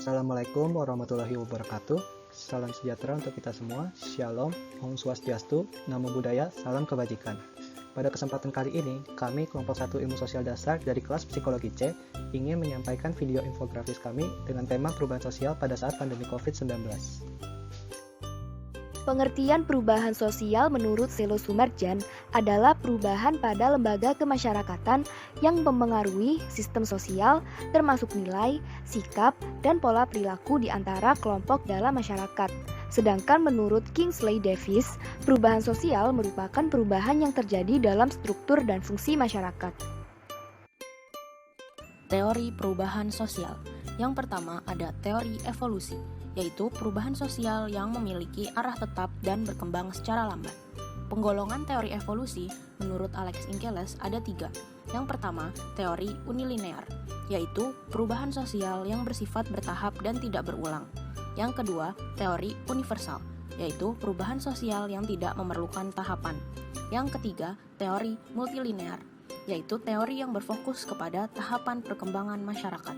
Assalamualaikum warahmatullahi wabarakatuh. Salam sejahtera untuk kita semua. Shalom, Om Swastiastu, Namo Buddhaya, salam kebajikan. Pada kesempatan kali ini, kami kelompok 1 Ilmu Sosial Dasar dari kelas Psikologi C ingin menyampaikan video infografis kami dengan tema perubahan sosial pada saat pandemi COVID-19. Pengertian perubahan sosial menurut Selo Sumarjan adalah perubahan pada lembaga kemasyarakatan yang mempengaruhi sistem sosial, termasuk nilai, sikap, dan pola perilaku di antara kelompok dalam masyarakat. Sedangkan menurut Kingsley Davis, perubahan sosial merupakan perubahan yang terjadi dalam struktur dan fungsi masyarakat. Teori perubahan sosial. Yang pertama ada teori evolusi, yaitu perubahan sosial yang memiliki arah tetap dan berkembang secara lambat. Penggolongan teori evolusi menurut Alex Inkeles ada 3. Yang pertama, teori unilinear, yaitu perubahan sosial yang bersifat bertahap dan tidak berulang. Yang kedua, teori universal, yaitu perubahan sosial yang tidak memerlukan tahapan. Yang ketiga, teori multilinear, yaitu teori yang berfokus kepada tahapan perkembangan masyarakat.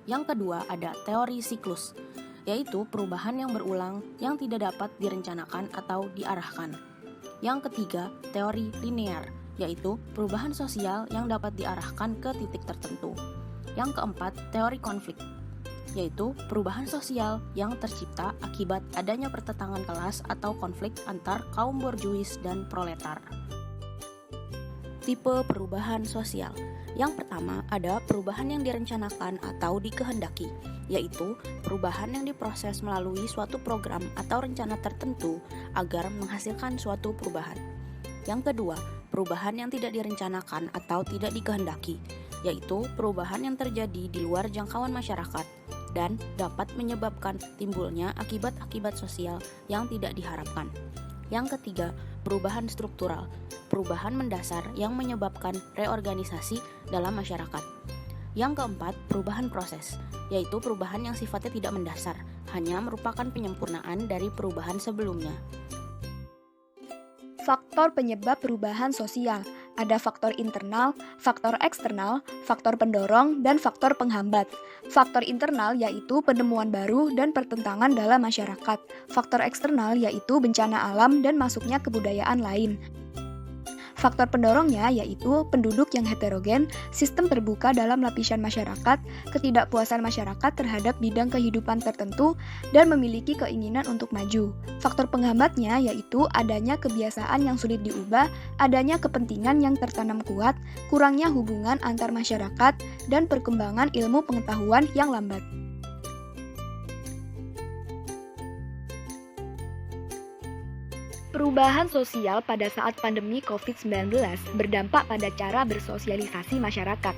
Yang kedua ada teori siklus, yaitu perubahan yang berulang yang tidak dapat direncanakan atau diarahkan. Yang ketiga, teori linear, yaitu perubahan sosial yang dapat diarahkan ke titik tertentu. Yang keempat, teori konflik, yaitu perubahan sosial yang tercipta akibat adanya pertentangan kelas atau konflik antar kaum borjuis dan proletar. Tipe perubahan sosial. Yang pertama ada perubahan yang direncanakan atau dikehendaki, yaitu perubahan yang diproses melalui suatu program atau rencana tertentu agar menghasilkan suatu perubahan. Yang kedua, perubahan yang tidak direncanakan atau tidak dikehendaki, yaitu perubahan yang terjadi di luar jangkauan masyarakat dan dapat menyebabkan timbulnya akibat-akibat sosial yang tidak diharapkan. Yang ketiga, perubahan struktural, perubahan mendasar yang menyebabkan reorganisasi dalam masyarakat. Yang keempat, perubahan proses, yaitu perubahan yang sifatnya tidak mendasar, hanya merupakan penyempurnaan dari perubahan sebelumnya. Faktor penyebab perubahan sosial. Ada faktor internal, faktor eksternal, faktor pendorong, dan faktor penghambat. Faktor internal yaitu penemuan baru dan pertentangan dalam masyarakat. Faktor eksternal yaitu bencana alam dan masuknya kebudayaan lain. Faktor pendorongnya yaitu penduduk yang heterogen, sistem terbuka dalam lapisan masyarakat, ketidakpuasan masyarakat terhadap bidang kehidupan tertentu, dan memiliki keinginan untuk maju. Faktor penghambatnya yaitu adanya kebiasaan yang sulit diubah, adanya kepentingan yang tertanam kuat, kurangnya hubungan antar masyarakat, dan perkembangan ilmu pengetahuan yang lambat. Perubahan sosial pada saat pandemi COVID-19 berdampak pada cara bersosialisasi masyarakat.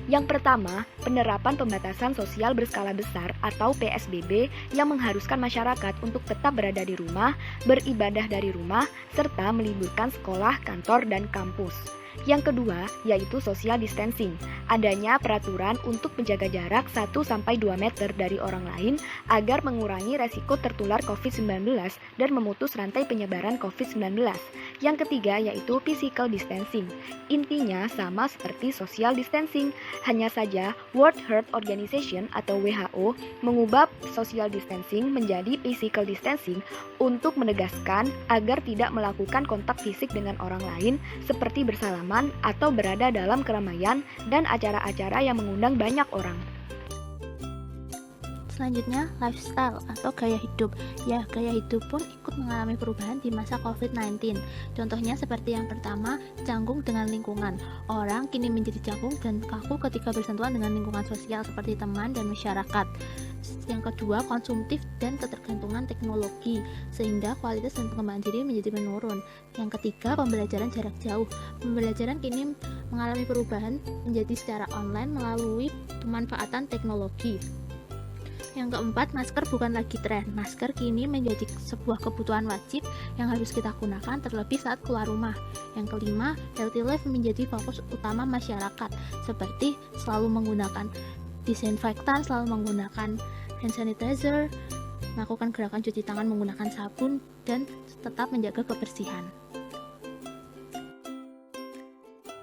Yang pertama, penerapan pembatasan sosial berskala besar atau PSBB yang mengharuskan masyarakat untuk tetap berada di rumah, beribadah dari rumah, serta meliburkan sekolah, kantor, dan kampus. Yang kedua, yaitu social distancing. Adanya peraturan untuk menjaga jarak 1-2 meter dari orang lain agar mengurangi resiko tertular COVID-19 dan memutus rantai penyebaran COVID-19. Yang ketiga, yaitu physical distancing. Intinya sama seperti social distancing, hanya saja World Health Organization atau WHO mengubah social distancing menjadi physical distancing untuk menegaskan agar tidak melakukan kontak fisik dengan orang lain seperti bersalaman atau berada dalam keramaian dan acara-acara yang mengundang banyak orang. Selanjutnya, lifestyle atau gaya hidup. Ya, gaya hidup pun ikut mengalami perubahan di masa COVID-19. Contohnya seperti yang pertama, canggung dengan lingkungan. Orang kini menjadi canggung dan kaku ketika bersentuhan dengan lingkungan sosial seperti teman dan masyarakat. Yang kedua, konsumtif dan ketergantungan teknologi, sehingga kualitas dan pengembangan diri menjadi menurun. Yang ketiga, pembelajaran jarak jauh. Pembelajaran kini mengalami perubahan menjadi secara online melalui pemanfaatan teknologi. Yang keempat, masker bukan lagi tren. Masker kini menjadi sebuah kebutuhan wajib yang harus kita gunakan terlebih saat keluar rumah. Yang kelima, healthy life menjadi fokus utama masyarakat, seperti selalu menggunakan disinfektan, selalu menggunakan hand sanitizer, melakukan gerakan cuci tangan menggunakan sabun, dan tetap menjaga kebersihan.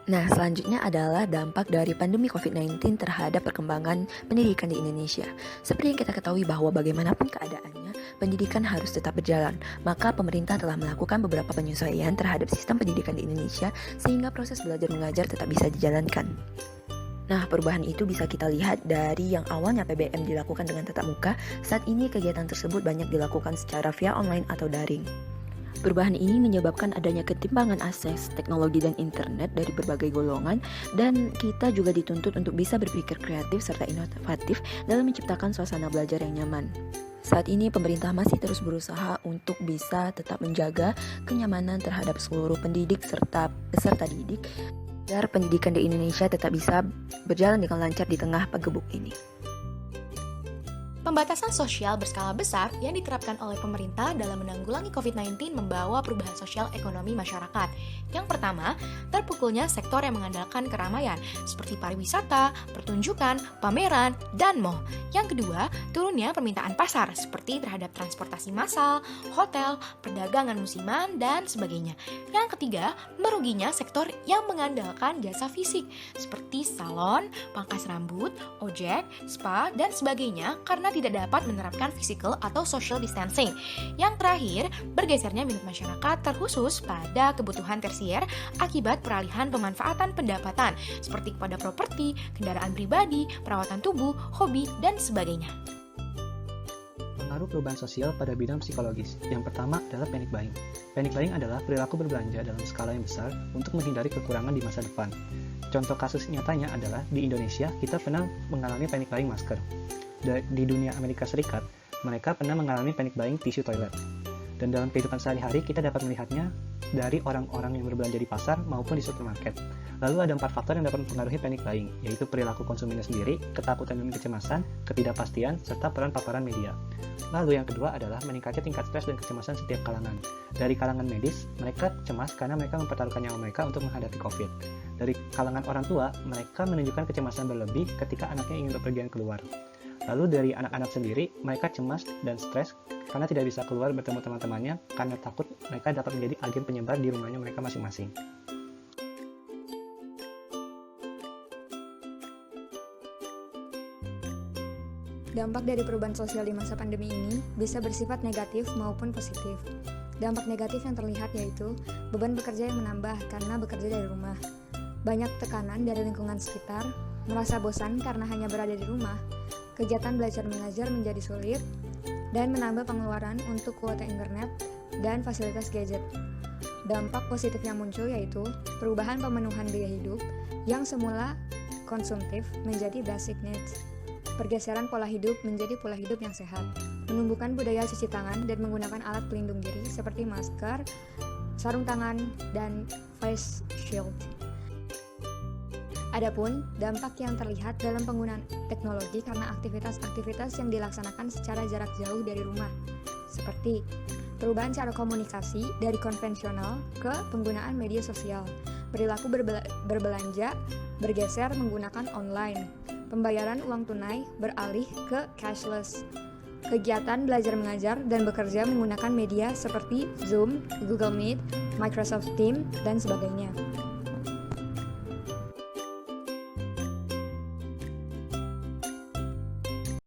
Nah, selanjutnya adalah dampak dari pandemi COVID-19 terhadap perkembangan pendidikan di Indonesia. Seperti yang kita ketahui bahwa bagaimanapun keadaannya, pendidikan harus tetap berjalan. Maka pemerintah telah melakukan beberapa penyesuaian terhadap sistem pendidikan di Indonesia sehingga proses belajar mengajar tetap bisa dijalankan. Nah, perubahan itu bisa kita lihat dari yang awalnya PBM dilakukan dengan tatap muka, saat ini kegiatan tersebut banyak dilakukan secara via online atau daring. Perubahan ini menyebabkan adanya ketimpangan akses teknologi dan internet dari berbagai golongan, dan kita juga dituntut untuk bisa berpikir kreatif serta inovatif dalam menciptakan suasana belajar yang nyaman. Saat ini pemerintah masih terus berusaha untuk bisa tetap menjaga kenyamanan terhadap seluruh pendidik serta peserta didik, agar pendidikan di Indonesia tetap bisa berjalan dengan lancar di tengah pagebuk ini. Pembatasan sosial berskala besar yang diterapkan oleh pemerintah dalam menanggulangi COVID-19 membawa perubahan sosial ekonomi masyarakat. Yang pertama, terpukulnya sektor yang mengandalkan keramaian, seperti pariwisata, pertunjukan, pameran, dan mall. Yang kedua, turunnya permintaan pasar, seperti terhadap transportasi massal, hotel, perdagangan musiman, dan sebagainya. Yang ketiga, meruginya sektor yang mengandalkan jasa fisik, seperti salon, pangkas rambut, ojek, spa, dan sebagainya, karena tidak dapat menerapkan physical atau social distancing. Yang terakhir, bergesernya minat masyarakat terkhusus pada kebutuhan tersier akibat peralihan pemanfaatan pendapatan seperti kepada properti, kendaraan pribadi, perawatan tubuh, hobi, dan sebagainya. Pengaruh perubahan sosial pada bidang psikologis. Yang pertama adalah panic buying. Panic buying adalah perilaku berbelanja dalam skala yang besar untuk menghindari kekurangan di masa depan. Contoh kasus nyatanya adalah di Indonesia kita pernah mengalami panic buying masker. Di dunia Amerika Serikat, mereka pernah mengalami panic buying tisu toilet. Dan dalam kehidupan sehari-hari kita dapat melihatnya dari orang-orang yang berbelanja di pasar maupun di supermarket. Lalu ada 4 faktor yang dapat mempengaruhi panic buying, yaitu perilaku konsumennya sendiri, ketakutan dan kecemasan, ketidakpastian, serta peran paparan media. Lalu yang kedua adalah meningkatnya tingkat stres dan kecemasan setiap kalangan. Dari kalangan medis, mereka cemas karena mereka mempertaruhkan nyawa mereka untuk menghadapi COVID. Dari kalangan orang tua, mereka menunjukkan kecemasan berlebih ketika anaknya ingin bepergian keluar. Lalu dari anak-anak sendiri, mereka cemas dan stres karena tidak bisa keluar bertemu teman-temannya karena takut mereka dapat menjadi agen penyebar di rumahnya mereka masing-masing. Dampak dari perubahan sosial di masa pandemi ini bisa bersifat negatif maupun positif. Dampak negatif yang terlihat yaitu beban bekerja yang menambah karena bekerja dari rumah. Banyak tekanan dari lingkungan sekitar, merasa bosan karena hanya berada di rumah, kegiatan belajar mengajar menjadi sulit, dan menambah pengeluaran untuk kuota internet dan fasilitas gadget. Dampak positif yang muncul yaitu perubahan pemenuhan biaya hidup yang semula konsumtif menjadi basic needs. Pergeseran pola hidup menjadi pola hidup yang sehat, menumbuhkan budaya cuci tangan dan menggunakan alat pelindung diri seperti masker, sarung tangan, dan face shield. Adapun dampak yang terlihat dalam penggunaan teknologi karena aktivitas-aktivitas yang dilaksanakan secara jarak jauh dari rumah, seperti perubahan cara komunikasi dari konvensional ke penggunaan media sosial, perilaku berbelanja bergeser menggunakan online, pembayaran uang tunai beralih ke cashless, kegiatan belajar mengajar dan bekerja menggunakan media seperti Zoom, Google Meet, Microsoft Teams, dan sebagainya.